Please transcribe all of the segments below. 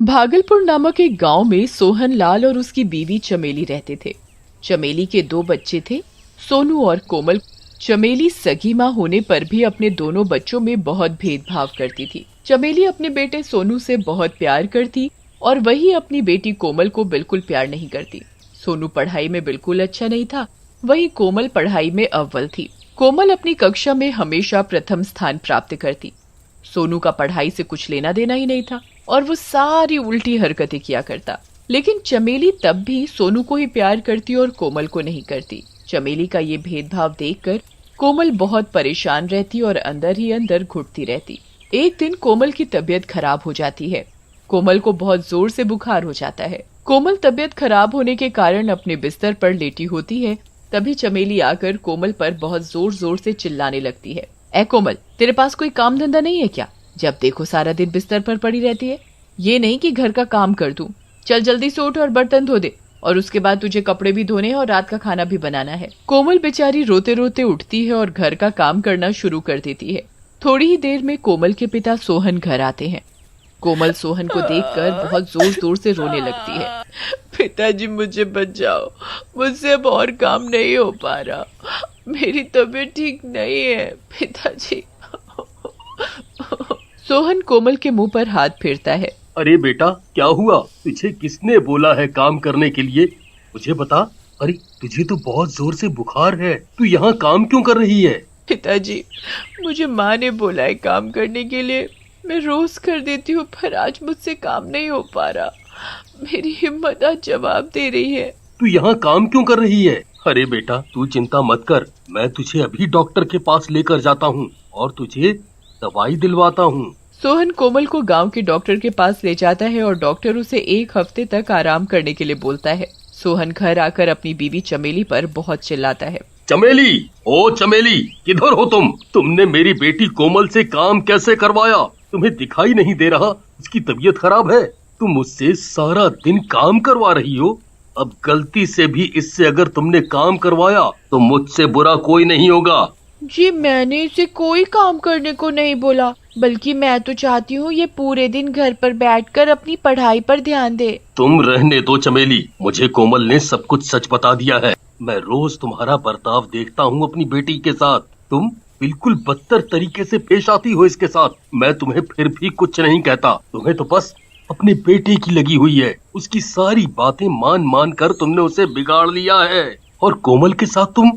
भागलपुर नामक एक गांव में सोहन लाल और उसकी बीवी चमेली रहते थे। चमेली के दो बच्चे थे, सोनू और कोमल। चमेली सगी माँ होने पर भी अपने दोनों बच्चों में बहुत भेदभाव करती थी। चमेली अपने बेटे सोनू से बहुत प्यार करती और वही अपनी बेटी कोमल को बिल्कुल प्यार नहीं करती। सोनू पढ़ाई में बिल्कुल अच्छा नहीं था, वही कोमल पढ़ाई में अव्वल थी। कोमल अपनी कक्षा में हमेशा प्रथम स्थान प्राप्त करती। सोनू का पढ़ाई से कुछ लेना देना ही नहीं था और वो सारी उल्टी हरकतें किया करता। लेकिन चमेली तब भी सोनू को ही प्यार करती और कोमल को नहीं करती। चमेली का ये भेदभाव देखकर कोमल बहुत परेशान रहती और अंदर ही अंदर घुटती रहती। एक दिन कोमल की तबीयत खराब हो जाती है। कोमल को बहुत जोर से बुखार हो जाता है। कोमल तबीयत खराब होने के कारण अपने बिस्तर पर लेटी होती है। तभी चमेली आकर कोमल पर बहुत जोर जोर से चिल्लाने लगती है। ए कोमल, तेरे पास कोई काम धंधा नहीं है क्या? जब देखो सारा दिन बिस्तर पर पड़ी रहती है। ये नहीं कि घर का काम कर दूं। चल जल्दी से उठ और बर्तन धो दे, और उसके बाद तुझे कपड़े भी धोने हैं और रात का खाना भी बनाना है। कोमल बेचारी रोते रोते उठती है और घर का काम करना शुरू कर देती है। थोड़ी ही देर में कोमल के पिता सोहन घर आते हैं। कोमल सोहन को देखकर बहुत जोर जोर से रोने लगती है। पिताजी मुझे बचाओ, मुझसे अब और काम नहीं हो पा रहा, मेरी तबीयत ठीक नहीं है पिताजी। सोहन कोमल के मुंह पर हाथ फेरता है। अरे बेटा, क्या हुआ? तुझे किसने बोला है काम करने के लिए? मुझे बता। अरे तुझे तो बहुत जोर से बुखार है, तू यहाँ काम क्यों कर रही है? पिताजी, मुझे माँ ने बोला है काम करने के लिए। मैं रोज कर देती हूँ, पर आज मुझसे काम नहीं हो पा रहा। मेरी हिम्मत आज जवाब दे रही है। तू यहाँ काम क्यों कर रही है? अरे बेटा, तू चिंता मत कर, मैं तुझे अभी डॉक्टर के पास लेकर जाता हूँ और तुझे दवाई दिलवाता हूँ। सोहन कोमल को गांव के डॉक्टर के पास ले जाता है और डॉक्टर उसे 1 हफ्ते तक आराम करने के लिए बोलता है। सोहन घर आकर अपनी बीवी चमेली पर बहुत चिल्लाता है। चमेली, ओ चमेली, किधर हो तुम? तुमने मेरी बेटी कोमल से काम कैसे करवाया? तुम्हें दिखाई नहीं दे रहा उसकी तबीयत खराब है? तुम मुझसे सारा दिन काम करवा रही हो। अब गलती से भी इससे अगर तुमने काम करवाया तो मुझसे बुरा कोई नहीं होगा। जी, मैंने इसे कोई काम करने को नहीं बोला, बल्कि मैं तो चाहती हूँ ये पूरे दिन घर पर बैठकर अपनी पढ़ाई पर ध्यान दे। तुम रहने दो चमेली, मुझे कोमल ने सब कुछ सच बता दिया है। मैं रोज तुम्हारा बर्ताव देखता हूँ अपनी बेटी के साथ। तुम बिल्कुल बदतर तरीके से पेश आती हो इसके साथ। मैं तुम्हें फिर भी कुछ नहीं कहता, तुम्हें तो बस अपने बेटे की लगी हुई है। उसकी सारी बातें मान मान कर तुमने उसे बिगाड़ लिया है और कोमल के साथ तुम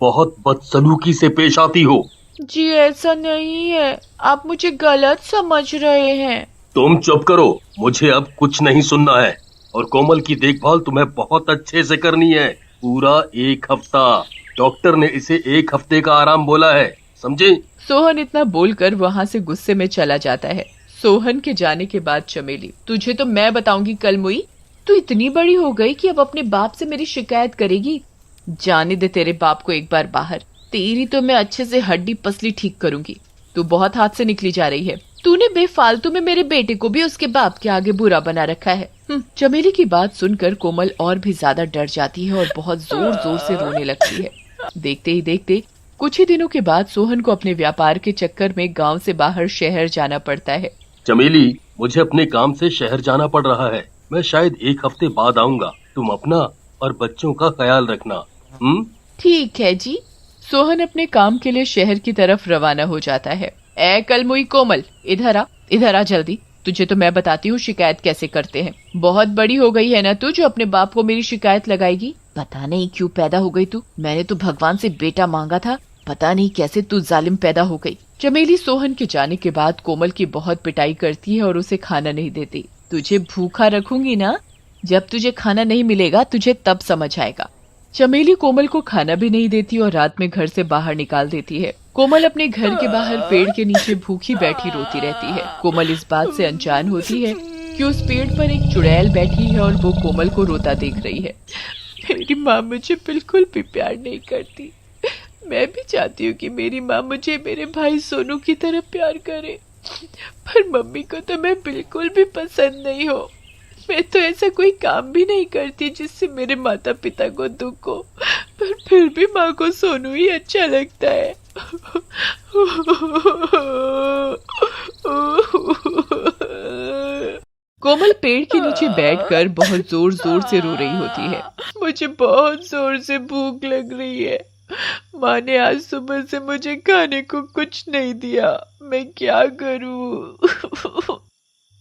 बहुत बदसलूकी से पेश आती हो। जी ऐसा नहीं है, आप मुझे गलत समझ रहे हैं। तुम चुप करो, मुझे अब कुछ नहीं सुनना है। और कोमल की देखभाल तुम्हें बहुत अच्छे से करनी है, पूरा 1 हफ्ता। डॉक्टर ने इसे 1 हफ्ते का आराम बोला है, समझे? सोहन इतना बोलकर वहाँ से गुस्से में चला जाता है। सोहन के जाने के बाद चमेली, तुझे तो मैं बताऊंगी कल मुई। तू इतनी बड़ी हो गई कि अब अपने बाप से मेरी शिकायत करेगी। जाने दे तेरे बाप को एक बार बाहर, तेरी तो मैं अच्छे से हड्डी पसली ठीक करूंगी। तू बहुत हाथ से निकली जा रही है। तूने बेफालतू में मेरे बेटे को भी उसके बाप के आगे बुरा बना रखा है। चमेली की बात सुनकर कोमल और भी ज्यादा डर जाती है और बहुत जोर जोर से रोने लगती है। देखते ही देखते कुछ ही दिनों के बाद सोहन को अपने व्यापार के चक्कर में गांव से बाहर शहर जाना पड़ता है। चमेली, मुझे अपने काम से शहर जाना पड़ रहा है। मैं शायद 1 हफ्ते बाद आऊंगा। तुम अपना और बच्चों का ख्याल रखना। ठीक है जी। सोहन अपने काम के लिए शहर की तरफ रवाना हो जाता है। ए कलमुई कोमल, इधर आ जल्दी। तुझे तो मैं बताती हूँ शिकायत कैसे करते हैं। बहुत बड़ी हो गई है ना तू, जो अपने बाप को मेरी शिकायत लगाएगी। पता नहीं क्यों पैदा हो गई तू। मैंने तो भगवान से बेटा मांगा था, पता नहीं कैसे तू जालिम पैदा हो गई। चमेली सोहन के जाने के बाद कोमल की बहुत पिटाई करती है और उसे खाना नहीं देती। तुझे भूखा रखूंगी ना, जब तुझे खाना नहीं मिलेगा तुझे तब समझ आएगा। चमेली कोमल को खाना भी नहीं देती और रात में घर से बाहर निकाल देती है। कोमल अपने घर के बाहर पेड़ के नीचे भूखी बैठी रोती रहती है। कोमल इस बात से अनजान होती है कि उस पेड़ पर एक चुड़ैल बैठी है और वो कोमल को रोता देख रही है। मेरी माँ मुझे बिल्कुल भी प्यार नहीं करती। मैं भी चाहती हूँ कि मेरी माँ मुझे मेरे भाई सोनू की तरह प्यार करे, पर मम्मी को तो मैं बिल्कुल भी पसंद नहीं हो। मैं तो ऐसा कोई काम भी नहीं करती जिससे मेरे माता पिता को दुख हो, पर फिर भी माँ को सोनू ही अच्छा लगता है। कोमल पेड़ के नीचे बैठकर बहुत जोर जोर से रो रही होती है। मुझे बहुत जोर से भूख लग रही है। माँ ने आज सुबह से मुझे खाने को कुछ नहीं दिया, मैं क्या करूँ?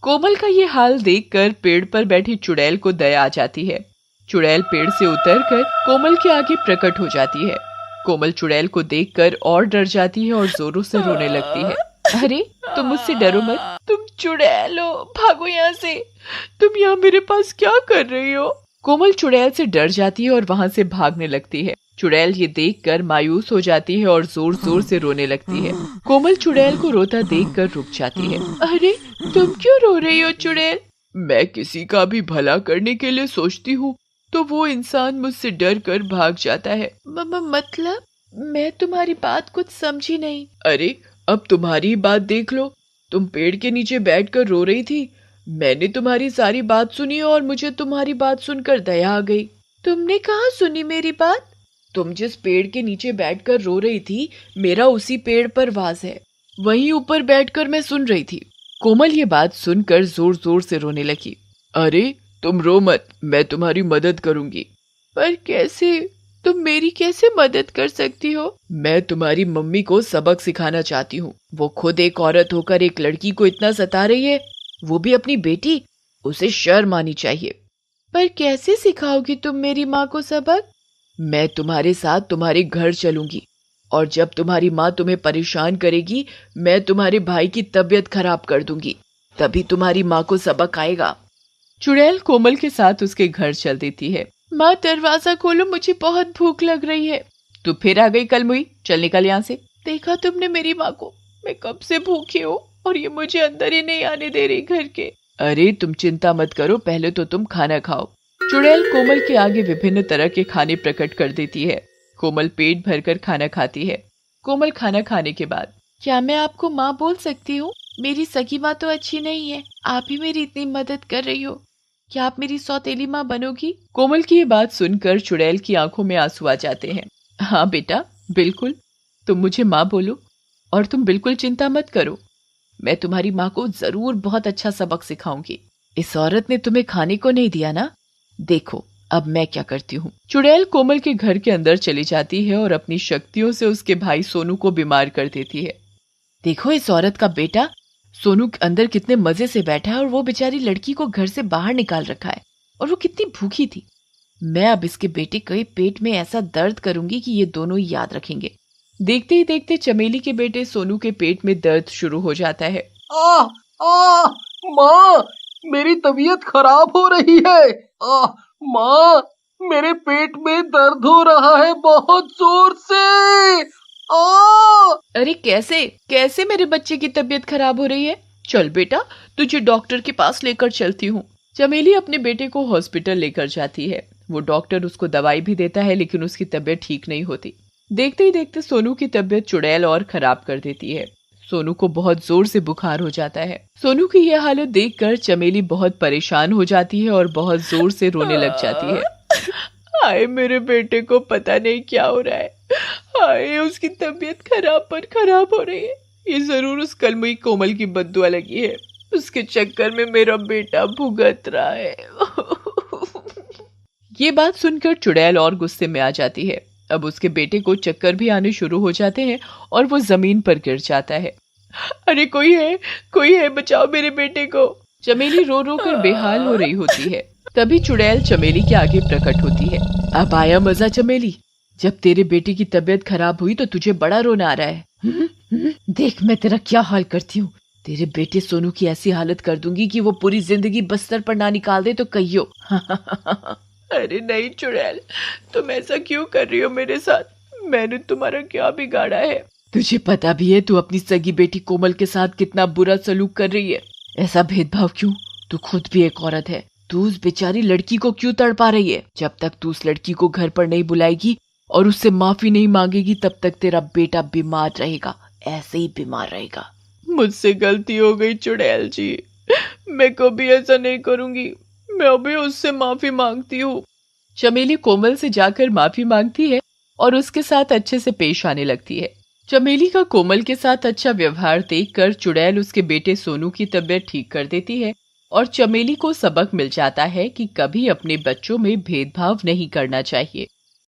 कोमल का ये हाल देखकर पेड़ पर बैठी चुड़ैल को दया आ जाती है। चुड़ैल पेड़ से उतरकर कोमल के आगे प्रकट हो जाती है। कोमल चुड़ैल को देखकर और डर जाती है और जोरों से रोने लगती है। अरे तुम मुझसे डरो मत, तुम चुड़ैल हो, भागो यहाँ से। तुम यहाँ मेरे पास क्या कर रही हो? कोमल चुड़ैल से डर जाती है और वहाँ से भागने लगती है। चुड़ैल ये देखकर मायूस हो जाती है और जोर जोर से रोने लगती है। कोमल चुड़ैल को रोता देखकर रुक जाती है। अरे तुम क्यों रो रही हो चुड़ैल? मैं किसी का भी भला करने के लिए सोचती हूँ तो वो इंसान मुझसे डर कर भाग जाता है। मतलब मैं तुम्हारी बात कुछ समझी नहीं। अरे अब तुम्हारी बात देख लो, तुम पेड़ के नीचे बैठकर रो रही थी। मैंने तुम्हारी सारी बात सुनी और मुझे तुम्हारी बात सुनकर दया आ गई। तुमने कहाँ सुनी मेरी बात? तुम जिस पेड़ के नीचे बैठकर रो रही थी, मेरा उसी पेड़ पर वास है, वहीं ऊपर बैठकर मैं सुन रही थी। कोमल ये बात सुनकर जोर जोर से रोने लगी। अरे तुम रो मत, मैं तुम्हारी मदद करूंगी। पर कैसे? तुम मेरी कैसे मदद कर सकती हो? मैं तुम्हारी मम्मी को सबक सिखाना चाहती हूँ। वो खुद एक औरत होकर एक लड़की को इतना सता रही है, वो भी अपनी बेटी। उसे शर्म आनी चाहिए। पर कैसे सिखाओगी तुम मेरी माँ को सबक? मैं तुम्हारे साथ तुम्हारे घर चलूंगी और जब तुम्हारी माँ तुम्हें परेशान करेगी, मैं तुम्हारे भाई की तबीयत खराब कर दूंगी, तभी तुम्हारी माँ को सबक आएगा। चुड़ैल कोमल के साथ उसके घर चल देती है। माँ दरवाजा खोलो, मुझे बहुत भूख लग रही है। तू फिर आ गई कलमुई, चल निकल यहाँ से। देखा तुमने मेरी माँ को, मैं कब से भूखी हूँ और ये मुझे अंदर ही नहीं आने दे रही घर के। अरे तुम चिंता मत करो, पहले तो तुम खाना खाओ। चुड़ैल कोमल के आगे विभिन्न तरह के खाने प्रकट कर देती है। कोमल पेट भरकर खाना खाती है। कोमल खाना खाने के बाद, क्या मैं आपको माँ बोल सकती हूँ? मेरी सगी माँ तो अच्छी नहीं है, आप ही मेरी इतनी मदद कर रही हो, क्या आप मेरी सौतेली माँ बनोगी? कोमल की ये बात सुनकर चुड़ैल की आंखों में आंसू आ जाते हैं। हाँ बेटा, बिल्कुल, तुम मुझे माँ बोलो और तुम बिल्कुल चिंता मत करो, मैं तुम्हारी माँ को जरूर बहुत अच्छा सबक सिखाऊंगी। इस औरत ने तुम्हें खाने को नहीं दिया ना, देखो अब मैं क्या करती हूँ। चुड़ैल कोमल के घर के अंदर चली जाती है और अपनी शक्तियों से उसके भाई सोनू को बीमार कर देती है। देखो इस औरत का बेटा सोनू अंदर कितने मजे से बैठा है और वो बेचारी लड़की को घर से बाहर निकाल रखा है और वो कितनी भूखी थी। मैं अब इसके बेटे के पेट में ऐसा दर्द करूंगी कि ये दोनों ही याद रखेंगे। देखते ही देखते चमेली के बेटे सोनू के पेट में दर्द शुरू हो जाता है। आ, आ, माँ, मेरी तबीयत खराब हो रही है। माँ, मेरे पेट में दर्द हो रहा है बहुत जोर से। अरे कैसे कैसे मेरे बच्चे की तबीयत खराब हो रही है? चल बेटा, तुझे डॉक्टर के पास लेकर चलती हूँ। चमेली अपने बेटे को हॉस्पिटल लेकर जाती है। वो डॉक्टर उसको दवाई भी देता है, लेकिन उसकी तबीयत ठीक नहीं होती। देखते ही देखते सोनू की तबीयत चुड़ैल और खराब कर देती है। सोनू को बहुत जोर से बुखार हो जाता है। सोनू की यह हालत देखकर चमेली बहुत परेशान हो जाती है और बहुत जोर से रोने लग जाती है। हाय मेरे बेटे को पता नहीं क्या हो रहा है, हाय उसकी तबीयत खराब पर खराब हो रही है। ये जरूर उस कलमुई कोमल की बद्दुआ लगी है, उसके चक्कर में मेरा बेटा भुगत रहा है। ये बात सुनकर चुड़ैल और गुस्से में आ जाती है। अब उसके बेटे को चक्कर भी आने शुरू हो जाते हैं और वो जमीन पर गिर जाता है। अरे कोई है, बचाओ मेरे बेटे को। चमेली रो रो कर बेहाल हो रही होती है। तभी चुड़ैल चमेली के आगे प्रकट होती है। अब आया मजा चमेली, जब तेरे बेटे की तबीयत खराब हुई तो तुझे बड़ा रोना आ रहा है। देख मैं तेरा क्या हाल करती हूँ। तेरे बेटे सोनू की ऐसी हालत कर दूंगी कि वो पूरी जिंदगी बस्तर पर ना निकाल दे तो कहियो। अरे नहीं चुड़ैल, तुम ऐसा क्यों कर रही हो मेरे साथ? मैंने तुम्हारा क्या बिगाड़ा है? तुझे पता भी है तू अपनी सगी बेटी कोमल के साथ कितना बुरा सलूक कर रही है। ऐसा भेदभाव क्यों? तू खुद भी एक औरत है, तू उस बेचारी लड़की को क्यों तड़पा रही है? जब तक तू उस लड़की को घर पर नहीं बुलाएगी और उससे माफी नहीं मांगेगी तब तक तेरा बेटा बीमार रहेगा, ऐसे ही बीमार रहेगा। मुझसे गलती हो गई चुड़ैल जी, मैं कभी ऐसा नहीं करूंगी, मैं अभी उससे माफी मांगती हूँ। चमेली कोमल से जाकर माफी मांगती है और उसके साथ अच्छे से पेश आने लगती है। चमेली का कोमल के साथ अच्छा व्यवहार देखकर चुड़ैल उसके बेटे सोनू की तबीयत ठीक कर देती है और चमेली को सबक मिल जाता है कि कभी अपने बच्चों में भेदभाव नहीं करना चाहिए।